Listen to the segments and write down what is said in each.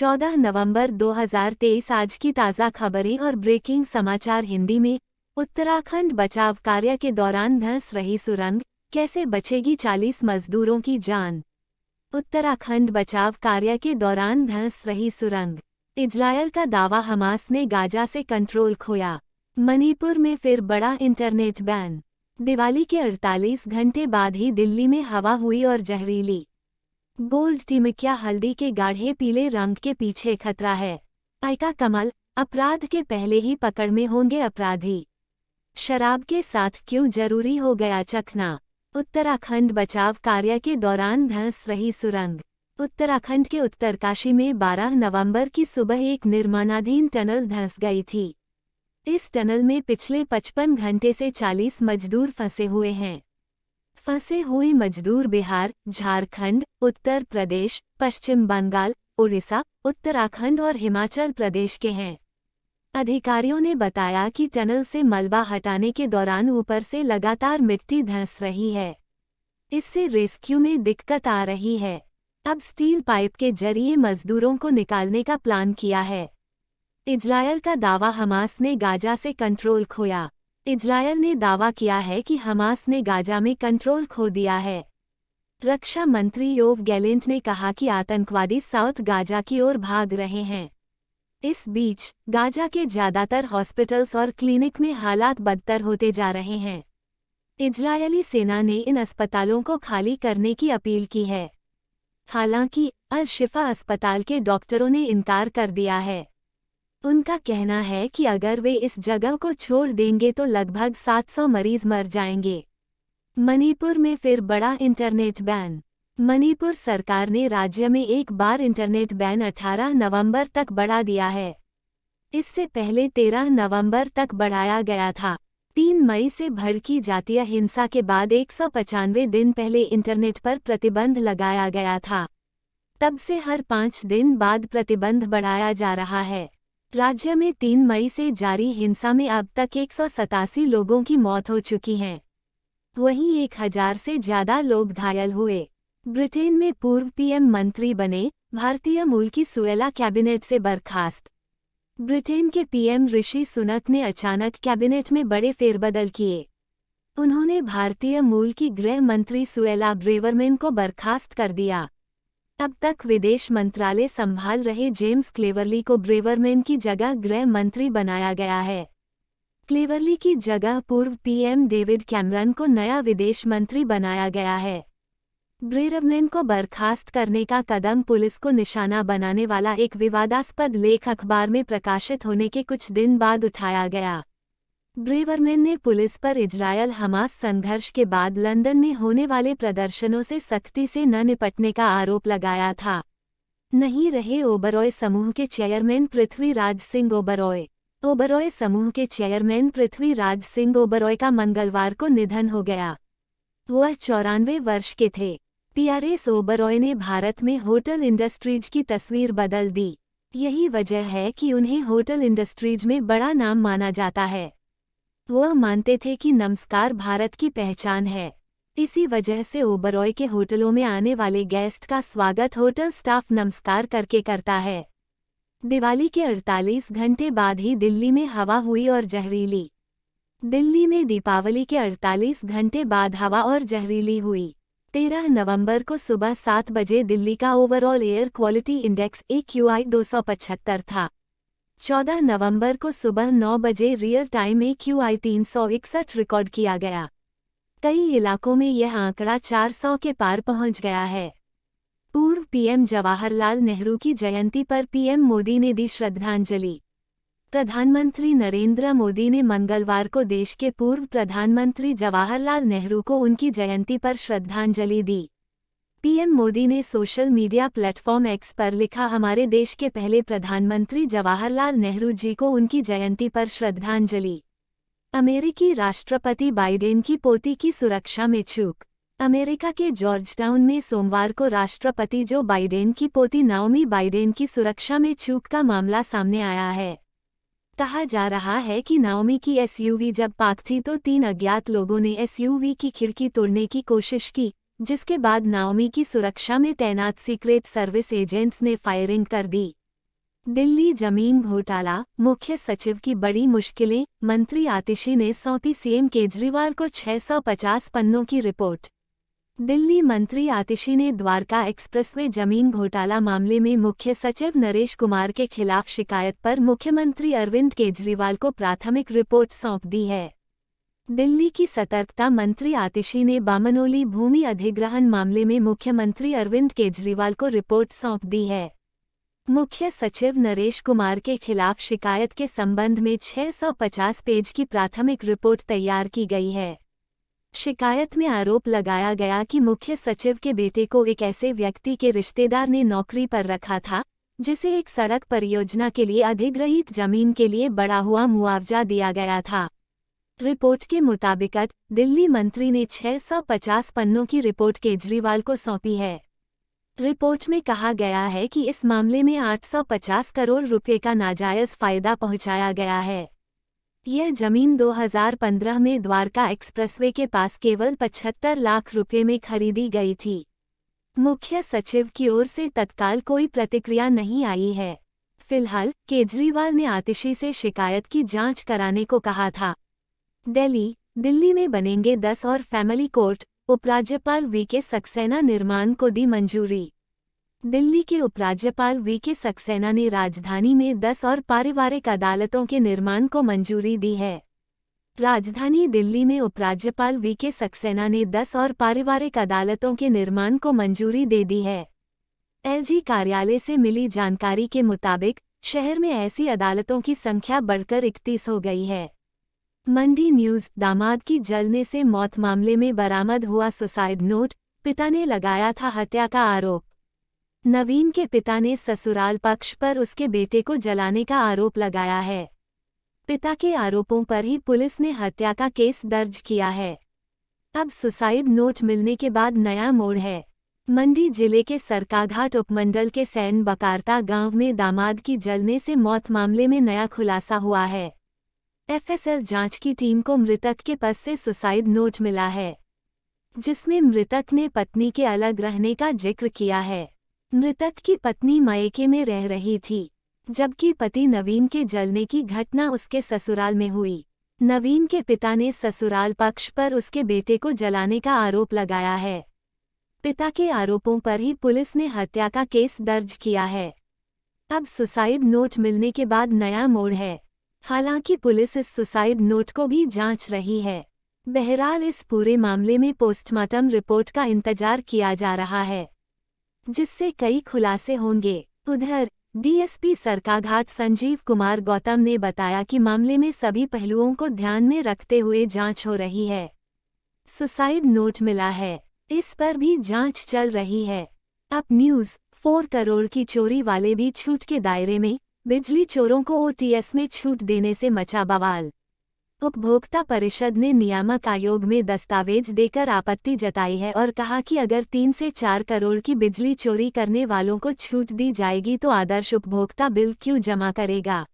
14 नवंबर 2023 आज की ताज़ा खबरें और ब्रेकिंग समाचार हिंदी में। उत्तराखंड बचाव कार्य के दौरान धंस रही सुरंग, कैसे बचेगी 40 मजदूरों की जान। उत्तराखंड बचाव कार्य के दौरान धंस रही सुरंग। इजरायल का दावा, हमास ने गाजा से कंट्रोल खोया। मणिपुर में फिर बड़ा इंटरनेट बैन। दिवाली के 48 घंटे बाद ही दिल्ली में हवा हुई और जहरीली। गोल्ड टिमकिया हल्दी के गाढ़े पीले रंग के पीछे खतरा है। आयका कमल, अपराध के पहले ही पकड़ में होंगे अपराधी। शराब के साथ क्यों जरूरी हो गया चखना। उत्तराखंड बचाव कार्य के दौरान धंस रही सुरंग। उत्तराखंड के उत्तरकाशी में 12 नवंबर की सुबह एक निर्माणाधीन टनल धंस गई थी। इस टनल में पिछले 55 घंटे से 40 मजदूर फंसे हुए हैं। फंसे हुए मजदूर बिहार, झारखंड, उत्तर प्रदेश, पश्चिम बंगाल, उड़ीसा, उत्तराखंड और हिमाचल प्रदेश के हैं। अधिकारियों ने बताया कि टनल से मलबा हटाने के दौरान ऊपर से लगातार मिट्टी धंस रही है। इससे रेस्क्यू में दिक्कत आ रही है। अब स्टील पाइप के जरिए मजदूरों को निकालने का प्लान किया है। इजरायल का दावा, हमास ने गाजा से कंट्रोल खोया। इजरायल ने दावा किया है कि हमास ने गाजा में कंट्रोल खो दिया है। रक्षा मंत्री योव गैलेंट ने कहा कि आतंकवादी साउथ गाजा की ओर भाग रहे हैं। इस बीच गाजा के ज्यादातर हॉस्पिटल्स और क्लिनिक में हालात बदतर होते जा रहे हैं। इजरायली सेना ने इन अस्पतालों को खाली करने की अपील की है। हालांकि अल शिफा अस्पताल के डॉक्टरों ने इनकार कर दिया है। उनका कहना है कि अगर वे इस जगह को छोड़ देंगे तो लगभग 700 मरीज मर जाएंगे। मणिपुर में फिर बड़ा इंटरनेट बैन। मणिपुर सरकार ने राज्य में एक बार इंटरनेट बैन 18 नवंबर तक बढ़ा दिया है। इससे पहले 13 नवंबर तक बढ़ाया गया था। 3 मई से भड़की जातीय हिंसा के बाद 195 दिन पहले इंटरनेट पर प्रतिबंध लगाया गया था। तब से हर 5 दिन बाद प्रतिबंध बढ़ाया जा रहा है। राज्य में 3 मई से जारी हिंसा में अब तक 187 लोगों की मौत हो चुकी है। वहीं 1000 से ज्यादा लोग घायल हुए। ब्रिटेन में पूर्व पीएम मंत्री बने भारतीय मूल की सुएला कैबिनेट से बर्खास्त। ब्रिटेन के पीएम ऋषि सुनक ने अचानक कैबिनेट में बड़े फेरबदल किए। उन्होंने भारतीय मूल की गृह मंत्री सुएला ब्रेवरमैन को बर्खास्त कर दिया। अब तक विदेश मंत्रालय संभाल रहे जेम्स क्लेवरली को ब्रेवरमैन की जगह गृह मंत्री बनाया गया है। क्लेवरली की जगह पूर्व पीएम डेविड कैमरन को नया विदेश मंत्री बनाया गया है। ब्रेवरमैन को बर्खास्त करने का कदम पुलिस को निशाना बनाने वाला एक विवादास्पद लेख अखबार में प्रकाशित होने के कुछ दिन बाद उठाया गया। ब्रेवरमैन ने पुलिस पर इजरायल हमास संघर्ष के बाद लंदन में होने वाले प्रदर्शनों से सख्ती से न निपटने का आरोप लगाया था। नहीं रहे ओबरॉय समूह के चेयरमैन पृथ्वीराज सिंह ओबरॉय। ओबरॉय समूह के चेयरमैन पृथ्वीराज सिंह ओबरॉय का मंगलवार को निधन हो गया। वह 94 वर्ष के थे। पीआरएस ओबरॉय ने भारत में होटल इंडस्ट्रीज की तस्वीर बदल दी। यही वजह है कि उन्हें होटल इंडस्ट्रीज में बड़ा नाम माना जाता है। वह मानते थे कि नमस्कार भारत की पहचान है। इसी वजह से ओबरॉय के होटलों में आने वाले गेस्ट का स्वागत होटल स्टाफ नमस्कार करके करता है। दिवाली के 48 घंटे बाद ही दिल्ली में हवा हुई और जहरीली। दिल्ली में दीपावली के 48 घंटे बाद हवा और जहरीली हुई। 13 नवंबर को सुबह 7 बजे दिल्ली का overall air quality index AQI 275 था। 14 नवंबर को सुबह 9 बजे रियल टाइम AQI 361 रिकॉर्ड किया गया। कई इलाकों में यह आंकड़ा 400 के पार पहुंच गया है। पूर्व पीएम जवाहरलाल नेहरू की जयंती पर पीएम मोदी ने दी श्रद्धांजलि। प्रधानमंत्री नरेंद्र मोदी ने मंगलवार को देश के पूर्व प्रधानमंत्री जवाहरलाल नेहरू को उनकी जयंती पर श्रद्धांजलि दी। पीएम मोदी ने सोशल मीडिया प्लेटफॉर्म एक्स पर लिखा, हमारे देश के पहले प्रधानमंत्री जवाहरलाल नेहरू जी को उनकी जयंती पर श्रद्धांजलि। अमेरिकी राष्ट्रपति बाइडेन की पोती की सुरक्षा में चूक। अमेरिका के जॉर्जटाउन में सोमवार को राष्ट्रपति जो बाइडेन की पोती नाओमी बाइडेन की सुरक्षा में चूक का मामला सामने आया है। कहा जा रहा है कि नाओमी की एसयूवी जब पार्क थी तो 3 अज्ञात लोगों ने एसयूवी की खिड़की तोड़ने की कोशिश की, जिसके बाद नाओमी की सुरक्षा में तैनात सीक्रेट सर्विस एजेंट्स ने फायरिंग कर दी। दिल्ली जमीन घोटाला, मुख्य सचिव की बड़ी मुश्किलें, मंत्री आतिशी ने सौंपी सीएम केजरीवाल को 650 पन्नों की रिपोर्ट। दिल्ली मंत्री आतिशी ने द्वारका एक्सप्रेसवे जमीन घोटाला मामले में मुख्य सचिव नरेश कुमार के खिलाफ शिकायत पर मुख्यमंत्री अरविंद केजरीवाल को प्राथमिक रिपोर्ट सौंप दी है। दिल्ली की सतर्कता मंत्री आतिशी ने बामनोली भूमि अधिग्रहण मामले में मुख्यमंत्री अरविंद केजरीवाल को रिपोर्ट सौंप दी है। मुख्य सचिव नरेश कुमार के खिलाफ शिकायत के संबंध में 650 पेज की प्राथमिक रिपोर्ट तैयार की गई है। शिकायत में आरोप लगाया गया कि मुख्य सचिव के बेटे को एक ऐसे व्यक्ति के रिश्तेदार ने नौकरी पर रखा था, जिसे एक सड़क परियोजना के लिए अधिग्रहित जमीन के लिए बढ़ा हुआ मुआवजा दिया गया था। रिपोर्ट के मुताबिक दिल्ली मंत्री ने 650 पन्नों की रिपोर्ट केजरीवाल को सौंपी है। रिपोर्ट में कहा गया है कि इस मामले में 850 करोड़ रुपए का नाजायज फायदा पहुंचाया गया है। यह जमीन 2015 में द्वारका एक्सप्रेसवे के पास केवल 75 लाख रुपए में खरीदी गई थी। मुख्य सचिव की ओर से तत्काल कोई प्रतिक्रिया नहीं आई है। फिलहाल केजरीवाल ने आतिशी से शिकायत की जांच कराने को कहा था। दिल्ली में बनेंगे 10 और फैमिली कोर्ट, उपराज्यपाल वीके सक्सेना निर्माण को दी मंजूरी। दिल्ली के उपराज्यपाल वीके सक्सेना ने राजधानी में 10 और पारिवारिक अदालतों के निर्माण को मंजूरी दी है। राजधानी दिल्ली में उपराज्यपाल वीके सक्सेना ने 10 और पारिवारिक अदालतों के निर्माण को मंजूरी दे दी है। एलजी कार्यालय से मिली जानकारी के मुताबिक शहर में ऐसी अदालतों की संख्या बढ़कर 31 हो गई है। मंडी न्यूज़। दामाद की जलने से मौत मामले में बरामद हुआ सुसाइड नोट, पिता ने लगाया था हत्या का आरोप। नवीन के पिता ने ससुराल पक्ष पर उसके बेटे को जलाने का आरोप लगाया है। पिता के आरोपों पर ही पुलिस ने हत्या का केस दर्ज किया है। अब सुसाइड नोट मिलने के बाद नया मोड़ है। मंडी जिले के सरकाघाट उपमंडल के सैन बकारता गांव में दामाद की जलने से मौत मामले में नया खुलासा हुआ है। एफएसएल जांच की टीम को मृतक के पास से सुसाइड नोट मिला है, जिसमें मृतक ने पत्नी के अलग रहने का जिक्र किया है। मृतक की पत्नी मायके में रह रही थी, जबकि पति नवीन के जलने की घटना उसके ससुराल में हुई। नवीन के पिता ने ससुराल पक्ष पर उसके बेटे को जलाने का आरोप लगाया है। पिता के आरोपों पर ही पुलिस ने हत्या का केस दर्ज किया है। अब सुसाइड नोट मिलने के बाद नया मोड़ है। हालांकि पुलिस इस सुसाइड नोट को भी जांच रही है। बहरहाल इस पूरे मामले में पोस्टमार्टम रिपोर्ट का इंतजार किया जा रहा है, जिससे कई खुलासे होंगे। उधर डीएसपी सरकाघाट संजीव कुमार गौतम ने बताया कि मामले में सभी पहलुओं को ध्यान में रखते हुए जांच हो रही है। सुसाइड नोट मिला है, इस पर भी जांच चल रही है। अब न्यूज़। 4 करोड़ की चोरी वाले भी छूट के दायरे में, बिजली चोरों को ओटीएस में छूट देने से मचा बवाल। उपभोक्ता परिषद ने नियामक आयोग में दस्तावेज देकर आपत्ति जताई है और कहा कि अगर 3 से 4 करोड़ की बिजली चोरी करने वालों को छूट दी जाएगी तो आदर्श उपभोक्ता बिल क्यों जमा करेगा।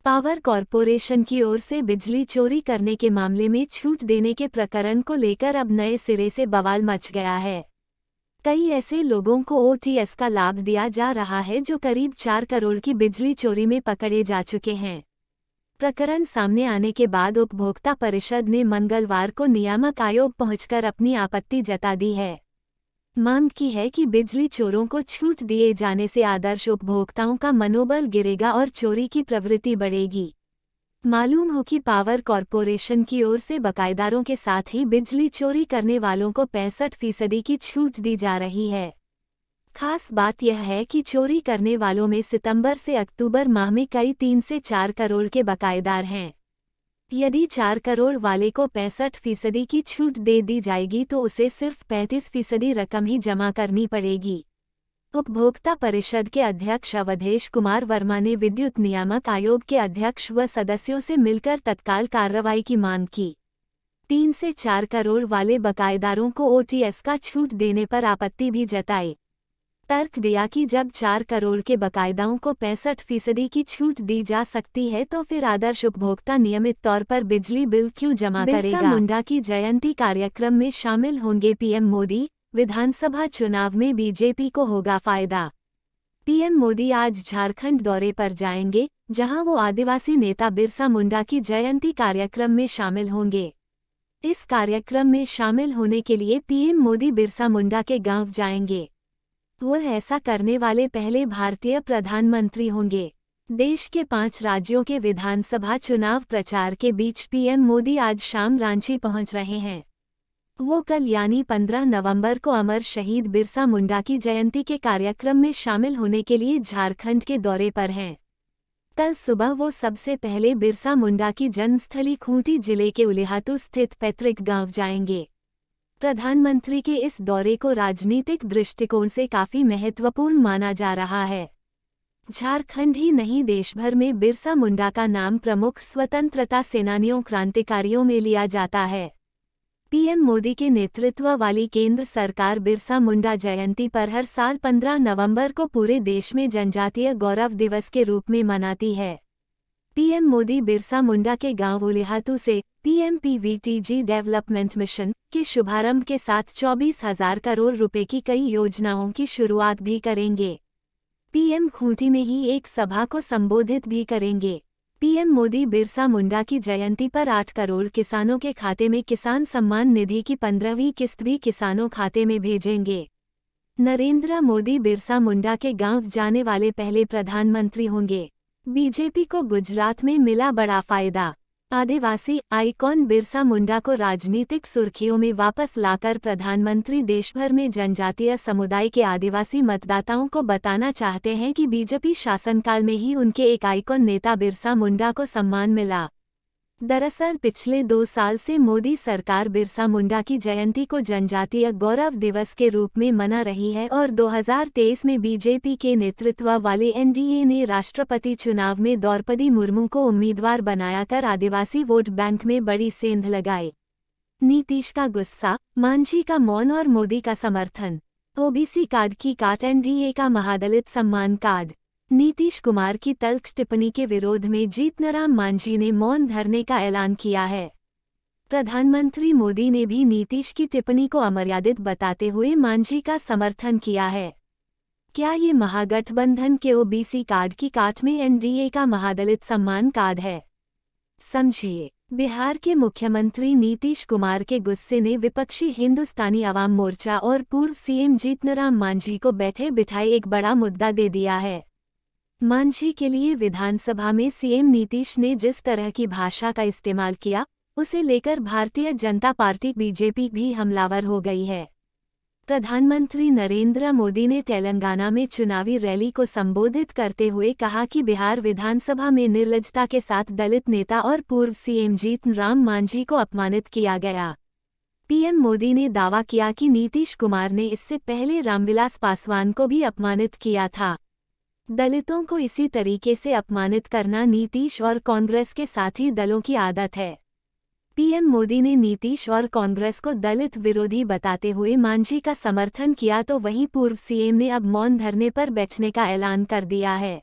पावर कॉरपोरेशन की ओर से बिजली चोरी करने के मामले में छूट देने के प्रकरण को लेकर अब नए सिरे से बवाल मच गया है। कई ऐसे लोगों को ओटीएस का लाभ दिया जा रहा है जो करीब 4 करोड़ की बिजली चोरी में पकड़े जा चुके हैं। प्रकरण सामने आने के बाद उपभोक्ता परिषद ने मंगलवार को नियामक आयोग पहुंचकर अपनी आपत्ति जता दी है। मांग की है कि बिजली चोरों को छूट दिए जाने से आदर्श उपभोक्ताओं का मनोबल गिरेगा और चोरी की प्रवृत्ति बढ़ेगी। मालूम हो कि पावर कॉरपोरेशन की ओर से बकायेदारों के साथ ही बिजली चोरी करने वालों को 65% की छूट दी जा रही है। खास बात यह है कि चोरी करने वालों में सितंबर से अक्टूबर माह में कई 3 से 4 करोड़ के बकायेदार हैं। यदि 4 करोड़ वाले को 65% की छूट दे दी जाएगी तो उसे सिर्फ 35% रकम ही जमा करनी पड़ेगी। उपभोक्ता परिषद के अध्यक्ष अवधेश कुमार वर्मा ने विद्युत नियामक आयोग के अध्यक्ष व सदस्यों से मिलकर तत्काल कार्रवाई की मांग की। 3 से 4 करोड़ वाले बकायेदारों को ओटीएस का छूट देने पर आपत्ति भी जताई। तर्क दिया कि जब 4 करोड़ के बकायदाओं को 65% की छूट दी जा सकती है तो फिर आदर्श उपभोक्ता नियमित तौर पर बिजली बिल क्यों जमा करेगा। बिरसा मुंडा की जयंती कार्यक्रम में शामिल होंगे पीएम मोदी। विधानसभा चुनाव में बीजेपी को होगा फायदा। पीएम मोदी आज झारखंड दौरे पर जाएंगे, जहां वो आदिवासी नेता बिरसा मुंडा की जयंती कार्यक्रम में शामिल होंगे। इस कार्यक्रम में शामिल होने के लिए पीएम मोदी बिरसा मुंडा के गांव जाएंगे। वह ऐसा करने वाले पहले भारतीय प्रधानमंत्री होंगे। देश के 5 राज्यों के विधानसभा चुनाव प्रचार के बीच पीएम मोदी आज शाम रांची पहुंच रहे हैं। वो कल यानी 15 नवंबर को अमर शहीद बिरसा मुंडा की जयंती के कार्यक्रम में शामिल होने के लिए झारखंड के दौरे पर हैं। कल सुबह वो सबसे पहले बिरसा मुंडा की जन्मस्थली खूंटी जिले के उलिहातू स्थित पैतृक गांव जाएंगे। प्रधानमंत्री के इस दौरे को राजनीतिक दृष्टिकोण से काफी महत्वपूर्ण माना जा रहा है। झारखंड ही नहीं, देशभर में बिरसा मुंडा का नाम प्रमुख स्वतंत्रता सेनानियों, क्रांतिकारियों में लिया जाता है। पीएम मोदी के नेतृत्व वाली केंद्र सरकार बिरसा मुंडा जयंती पर हर साल 15 नवंबर को पूरे देश में जनजातीय गौरव दिवस के रूप में मनाती है। पीएम मोदी बिरसा मुंडा के गांव उलिहातू से पीएमपीवीटीजी डेवलपमेंट मिशन के शुभारंभ के साथ 24,000 करोड़ रुपए की कई योजनाओं की शुरुआत भी करेंगे। पीएम खूंटी में ही एक सभा को संबोधित भी करेंगे। पीएम मोदी बिरसा मुंडा की जयंती पर 8 करोड़ किसानों के खाते में किसान सम्मान निधि की 15वीं किस्त भी किसानों खाते में भेजेंगे। नरेंद्र मोदी बिरसा मुंडा के गांव जाने वाले पहले प्रधानमंत्री होंगे। बीजेपी को गुजरात में मिला बड़ा फायदा। आदिवासी आइकॉन बिरसा मुंडा को राजनीतिक सुर्खियों में वापस लाकर प्रधानमंत्री देशभर में जनजातीय समुदाय के आदिवासी मतदाताओं को बताना चाहते हैं कि बीजेपी शासनकाल में ही उनके एक आइकॉन नेता बिरसा मुंडा को सम्मान मिला। दरअसल पिछले 2 साल से मोदी सरकार बिरसा मुंडा की जयंती को जनजातीय गौरव दिवस के रूप में मना रही है और 2023 में बीजेपी के नेतृत्व वाले एनडीए ने राष्ट्रपति चुनाव में द्रौपदी मुर्मू को उम्मीदवार बनाकर आदिवासी वोट बैंक में बड़ी सेंध लगाई। नीतीश का गुस्सा, मांझी का मौन और मोदी का समर्थन। ओबीसी कार्ड की काट, एनडीए का महादलित सम्मान कार्ड। नीतीश कुमार की तल्ख टिप्पणी के विरोध में जीतनराम मांझी ने मौन धरने का ऐलान किया है। प्रधानमंत्री मोदी ने भी नीतीश की टिप्पणी को अमर्यादित बताते हुए मांझी का समर्थन किया है। क्या ये महागठबंधन के ओबीसी कार्ड की काट में एनडीए का महादलित सम्मान कार्ड है? समझिए। बिहार के मुख्यमंत्री नीतीश कुमार के गुस्से ने विपक्षी हिंदुस्तानी अवाम मोर्चा और पूर्व सीएम जीतनराम मांझी को बैठे बिठाए एक बड़ा मुद्दा दे दिया है। मांझी के लिए विधानसभा में सीएम नीतीश ने जिस तरह की भाषा का इस्तेमाल किया, उसे लेकर भारतीय जनता पार्टी बीजेपी भी हमलावर हो गई है। प्रधानमंत्री नरेंद्र मोदी ने तेलंगाना में चुनावी रैली को संबोधित करते हुए कहा कि बिहार विधानसभा में निर्लज्जता के साथ दलित नेता और पूर्व सीएम जीतनराम मांझी को अपमानित किया गया। पीएम मोदी ने दावा किया कि नीतीश कुमार ने इससे पहले रामविलास पासवान को भी अपमानित किया था। दलितों को इसी तरीके से अपमानित करना नीतीश और कांग्रेस के साथी दलों की आदत है। पीएम मोदी ने नीतीश और कांग्रेस को दलित विरोधी बताते हुए मांझी का समर्थन किया, तो वहीं पूर्व सीएम ने अब मौन धरने पर बैठने का ऐलान कर दिया है।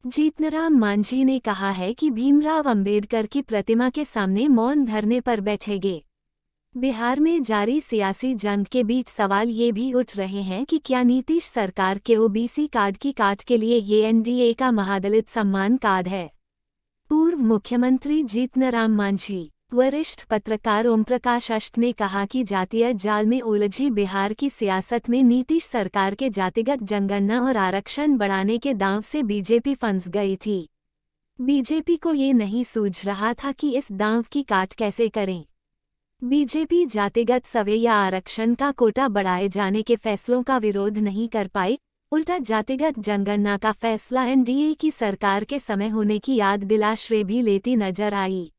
जीतनराम मांझी ने कहा है कि भीमराव अंबेडकर की प्रतिमा के सामने मौन धरने पर बैठेंगे। बिहार में जारी सियासी जंग के बीच सवाल ये भी उठ रहे हैं कि क्या नीतीश सरकार के ओबीसी कार्ड की काट के लिए ये एनडीए का महादलित सम्मान कार्ड है? पूर्व मुख्यमंत्री जीतनराम मांझी। वरिष्ठ पत्रकार ओमप्रकाश अष्ट ने कहा कि जातीय जाल में उलझी बिहार की सियासत में नीतीश सरकार के जातिगत जनगणना और आरक्षण बढ़ाने के दांव से बीजेपी फंस गई थी। बीजेपी को ये नहीं सूझ रहा था कि इस दांव की काट कैसे करें। बीजेपी जातिगत सर्वे या आरक्षण का कोटा बढ़ाए जाने के फैसलों का विरोध नहीं कर पाई, उल्टा जातिगत जनगणना का फैसला एनडीए की सरकार के समय होने की याद दिला श्रेय भी लेती नजर आई।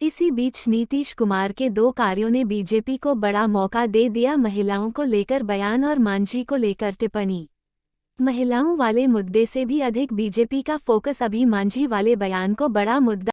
इसी बीच नीतीश कुमार के 2 कार्यों ने बीजेपी को बड़ा मौका दे दिया। महिलाओं को लेकर बयान और मांझी को लेकर टिप्पणी। महिलाओं वाले मुद्दे से भी अधिक बीजेपी का फोकस अभी मांझी वाले बयान को बड़ा मुद्दा